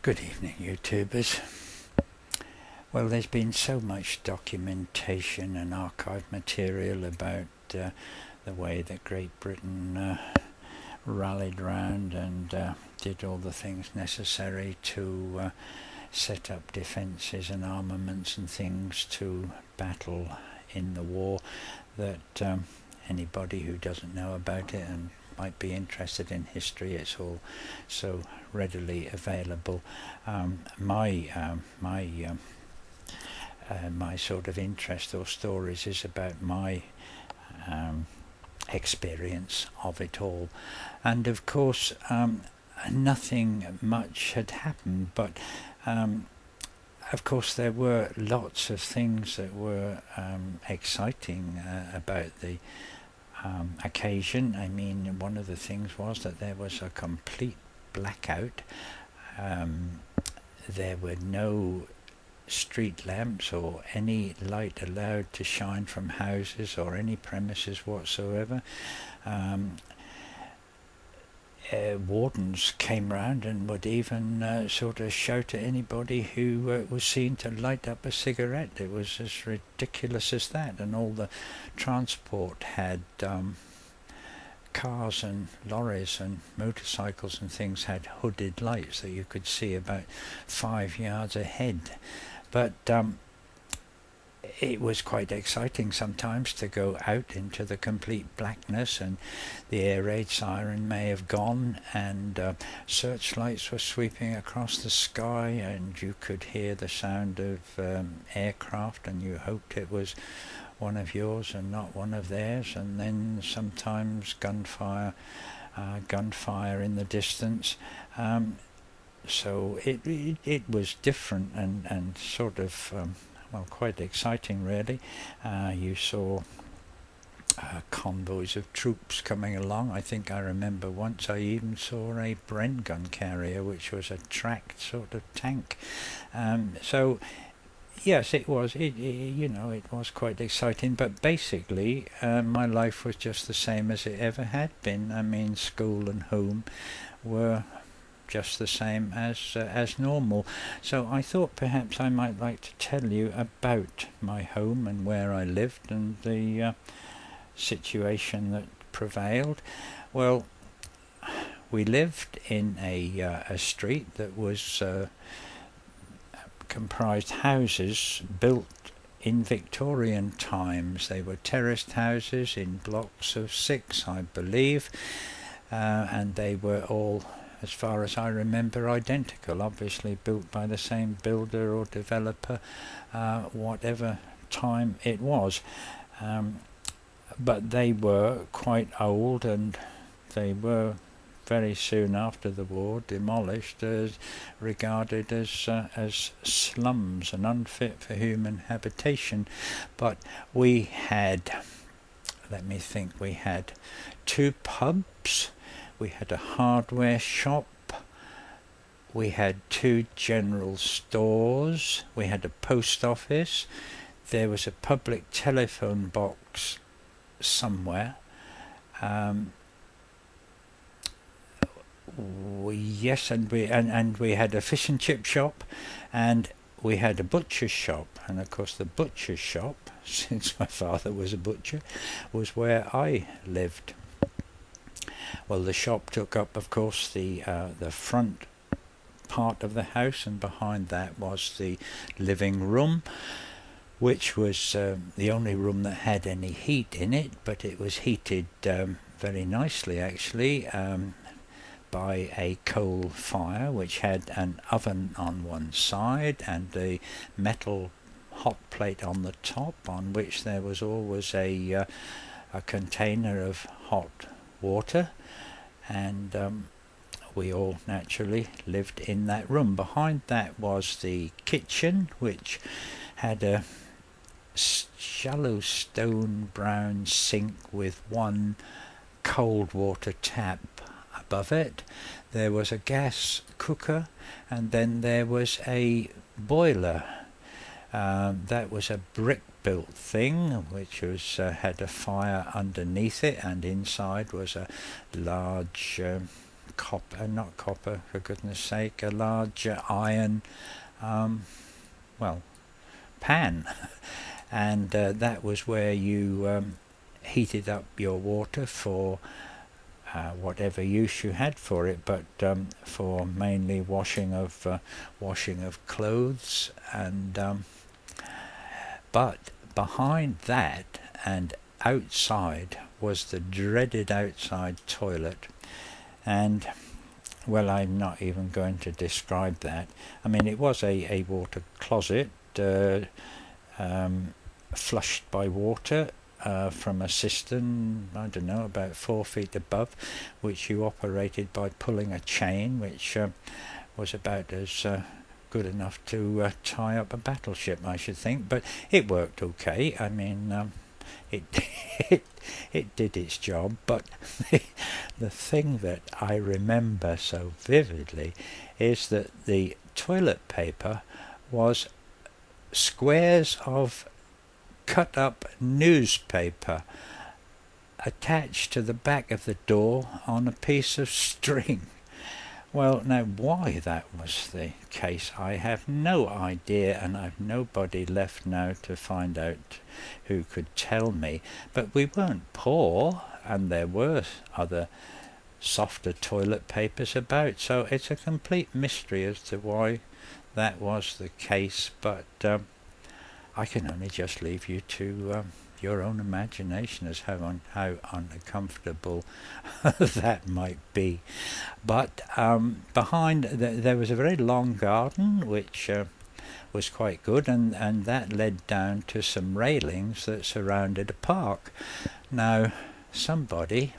Good evening, YouTubers. Well, there's been so much documentation and archive material about the way that Great Britain rallied round and did all the things necessary to set up defences and armaments and things to battle in the war, that anybody who doesn't know about it and might be interested in history, it's all so readily available. My sort of interest or stories is about my experience of it all, and of course nothing much had happened, but of course there were lots of things that were exciting about the occasion. I mean, one of the things was that there was a complete blackout. There were no street lamps or any light allowed to shine from houses or any premises whatsoever. Wardens came round and would even sort of shout at anybody who was seen to light up a cigarette. It was as ridiculous as that, and all the transport had cars and lorries and motorcycles and things had hooded lights that you could see about 5 yards ahead. But it was quite exciting sometimes to go out into the complete blackness, and the air raid siren may have gone, and searchlights were sweeping across the sky, and you could hear the sound of aircraft, and you hoped it was one of yours and not one of theirs. And then sometimes gunfire in the distance. So it was different and sort of well, quite exciting really. You saw convoys of troops coming along. I think I remember once I even saw a Bren gun carrier, which was a tracked sort of tank. So yes, it was. It was quite exciting. But basically, my life was just the same as it ever had been. I mean, school and home were just the same as normal. So I thought perhaps I might like to tell you about my home and where I lived and the situation that prevailed. Well, we lived in a street that was comprised houses built in Victorian times. They were terraced houses in blocks of 6, I believe, and they were all, as far as I remember, identical, obviously built by the same builder or developer, whatever time it was. But they were quite old, and they were very soon after the war demolished, regarded as slums and unfit for human habitation. But we had, let me think, we had 2 pubs, we had a hardware shop, we had 2 general stores, we had a post office, there was a public telephone box somewhere. Yes, and we had a fish and chip shop, and we had a butcher's shop. And of course the butcher's shop, since my father was a butcher, was where I lived. Well, the shop took up, of course, the front part of the house, and behind that was the living room, which was the only room that had any heat in it, but it was heated very nicely actually, by a coal fire which had an oven on one side and a metal hot plate on the top, on which there was always a container of hot water, and we all naturally lived in that room. Behind that was the kitchen, which had a shallow stone brown sink with one cold water tap above it. There was a gas cooker, and then there was a boiler. That was a brick built thing, which was had a fire underneath it, and inside was a large copper, not copper, for goodness sake, a large iron, pan, and that was where you heated up your water for whatever use you had for it, but for mainly washing of clothes, and but behind that and outside was the dreaded outside toilet, and well, I'm not even going to describe that. I mean, it was a water closet, flushed by water from a cistern, I don't know, about 4 feet above, which you operated by pulling a chain, which was about as good enough to tie up a battleship, I should think. But it worked okay. I mean, it it did its job. But the thing that I remember so vividly is that the toilet paper was squares of cut up newspaper attached to the back of the door on a piece of string. Well, now why that was the case I have no idea, and I've nobody left now to find out who could tell me. But we weren't poor, and there were other softer toilet papers about, so it's a complete mystery as to why that was the case. But I can only just leave you to your own imagination as how uncomfortable that might be. But behind there was a very long garden, which was quite good, and that led down to some railings that surrounded a park. Now, somebody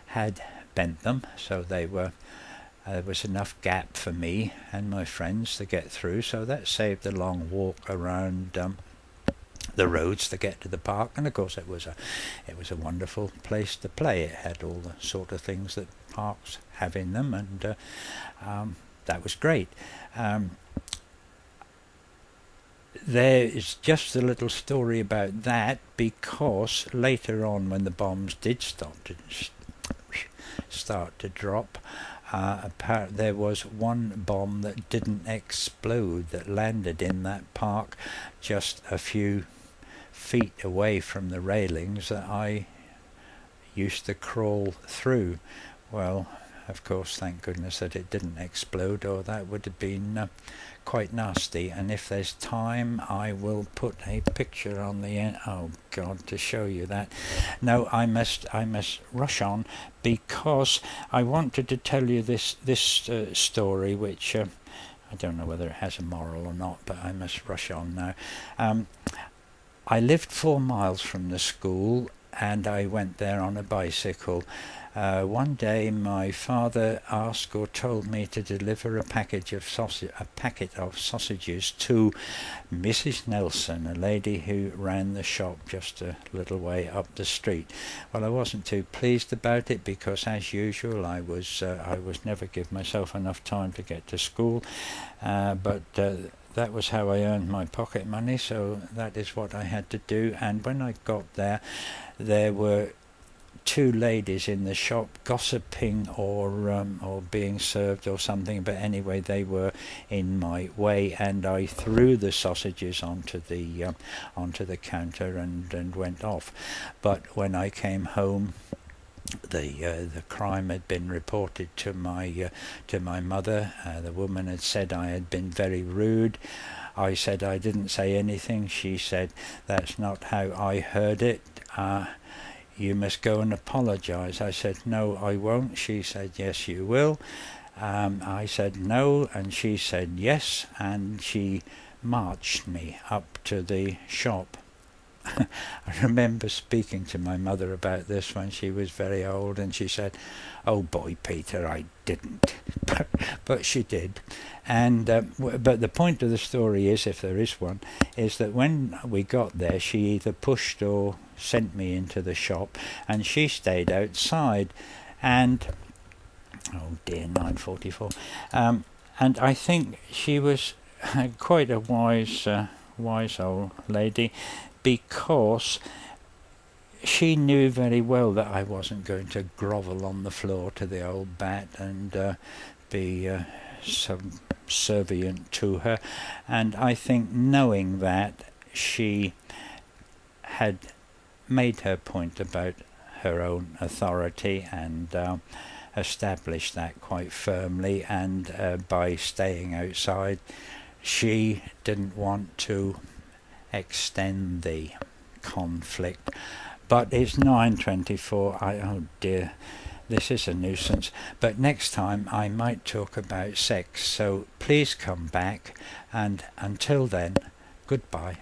had bent them so they were there was enough gap for me and my friends to get through, so that saved the long walk around the roads to get to the park. And of course it was a wonderful place to play. It had all the sort of things that parks have in them, and that was great. There is just a little story about that, because later on, when the bombs did start to drop, there was one bomb that didn't explode that landed in that park just a few feet away from the railings that I used to crawl through. Well, of course, thank goodness that it didn't explode, or that would have been quite nasty. And if there's time, I will put a picture on the end. Oh God, to show you that. No, I must rush on, because I wanted to tell you this story, which I don't know whether it has a moral or not, but I must rush on now. I lived 4 miles from the school, and I went there on a bicycle. One day my father asked or told me to deliver a packet of sausages to Mrs. Nelson, a lady who ran the shop just a little way up the street. Well, I wasn't too pleased about it, because as usual I was never give myself enough time to get to school, but that was how I earned my pocket money, so that is what I had to do. And when I got there, there were 2 ladies in the shop gossiping or being served or something, but anyway, they were in my way, and I threw the sausages onto the counter and went off. But when I came home, the crime had been reported to my mother. The woman had said I had been very rude. I said I didn't say anything. She said, "That's not how I heard it. You must go and apologise." I said, "No, I won't." She said, "Yes, you will." I said no, and she said yes, and she marched me up to the shop. I remember speaking to my mother about this when she was very old, and she said, "Oh boy, Peter, I didn't." But she did. And but the point of the story is, if there is one, is that when we got there, she either pushed or sent me into the shop, and she stayed outside. And oh dear, 9:44. And I think she was quite a wise old lady, because she knew very well that I wasn't going to grovel on the floor to the old bat and be subservient to her. And I think, knowing that, she had made her point about her own authority and established that quite firmly, and by staying outside, she didn't want to extend the conflict. But it's 9:24. Oh dear, this is a nuisance. But next time I might talk about sex, so please come back, and until then, goodbye.